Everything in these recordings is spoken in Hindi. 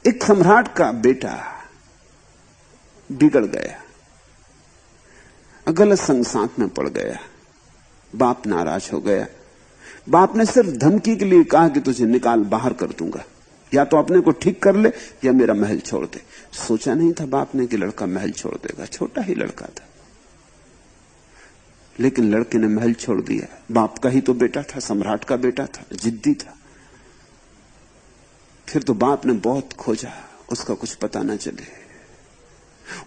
एक सम्राट का बेटा बिगड़ गया, गलत संगसांत में पड़ गया। बाप नाराज हो गया। बाप ने सिर्फ धमकी के लिए कहा कि तुझे निकाल बाहर कर दूंगा, या तो अपने को ठीक कर ले या मेरा महल छोड़ दे। सोचा नहीं था बाप ने कि लड़का महल छोड़ देगा, छोटा ही लड़का था, लेकिन लड़के ने महल छोड़ दिया। बाप का ही तो बेटा था, सम्राट का बेटा था, जिद्दी था। फिर तो बाप ने बहुत खोजा, उसका कुछ पता न चले।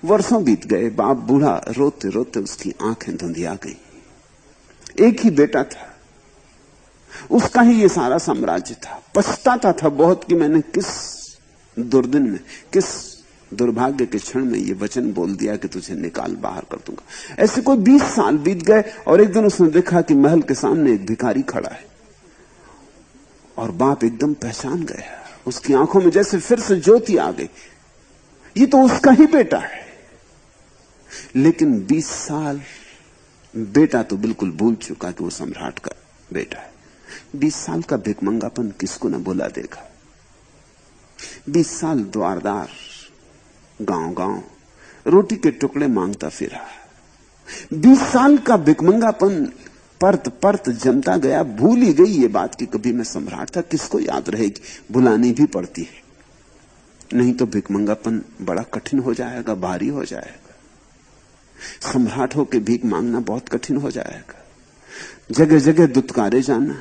वर्षों बीत गए, बाप बूढ़ा, रोते रोते उसकी आंखें धुंधिया गई। एक ही बेटा था, उसका ही ये सारा साम्राज्य था। पछताता था बहुत कि मैंने किस दुर्दिन में, किस दुर्भाग्य के क्षण में ये वचन बोल दिया कि तुझे निकाल बाहर कर दूंगा। ऐसे कोई 20 साल बीत गए और एक दिन उसने देखा कि महल के सामने एक भिखारी खड़ा है, और बाप एकदम पहचान गया। उसकी आंखों में जैसे फिर से ज्योति आ गई, ये तो उसका ही बेटा है। लेकिन 20 साल बेटा तो बिल्कुल भूल चुका कि वो सम्राट का बेटा है। 20 साल का भिखमंगापन किसको न भुला देगा। 20 साल द्वारदार, गांव गांव रोटी के टुकड़े मांगता फिरा। 20 साल का भिखमंगापन परत परत जमता गया। भूल ही गई ये बात कि कभी मैं सम्राट था। किसको याद रहेगी, भुलानी भी पड़ती है, नहीं तो भिखमंगापन बड़ा कठिन हो जाएगा, भारी हो जाएगा। सम्राट होकर भीख मांगना बहुत कठिन हो जाएगा। जगह जगह दुत्कारे जाना,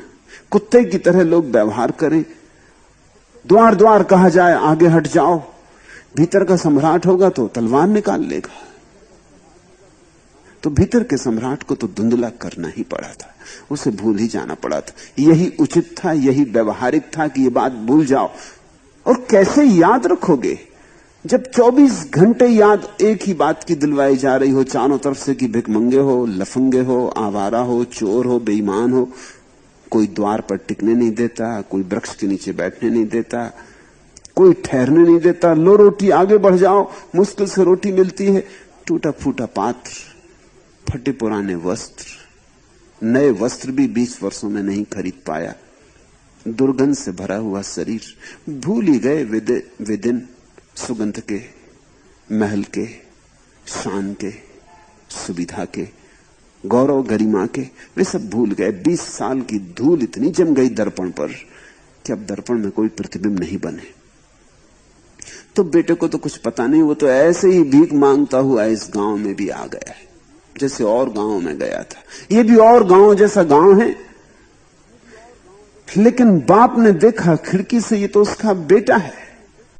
कुत्ते की तरह लोग व्यवहार करें, द्वार द्वार कहा जाए आगे हट जाओ। भीतर का सम्राट होगा तो तलवार निकाल लेगा। तो भीतर के सम्राट को तो धुंधला करना ही पड़ा था, उसे भूल ही जाना पड़ा था। यही उचित था, यही व्यवहारिक था कि ये बात भूल जाओ। और कैसे याद रखोगे जब 24 घंटे याद एक ही बात की दिलवाई जा रही हो चारों तरफ से कि भिखमंगे हो, लफंगे हो, आवारा हो, चोर हो, बेईमान हो। कोई द्वार पर टिकने नहीं देता, कोई वृक्ष के नीचे बैठने नहीं देता, कोई ठहरने नहीं देता। लो रोटी, आगे बढ़ जाओ, मुश्किल से रोटी मिलती है। टूटा फूटा पात्र, फटे पुराने वस्त्र, नए वस्त्र भी 20 वर्षों में नहीं खरीद पाया। दुर्गंध से भरा हुआ शरीर। भूल ही गए वे दिन सुगंध के, महल के, शान के, सुविधा के, गौरव गरिमा के। वे सब भूल गए। 20 साल की धूल इतनी जम गई दर्पण पर कि अब दर्पण में कोई प्रतिबिंब नहीं बने। तो बेटे को तो कुछ पता नहीं, वो तो ऐसे ही भीख मांगता हुआ इस गांव में भी आ गया है, जैसे और गांव में गया था। ये भी और गांव जैसा गांव है, लेकिन बाप ने देखा खिड़की से, ये तो उसका बेटा है।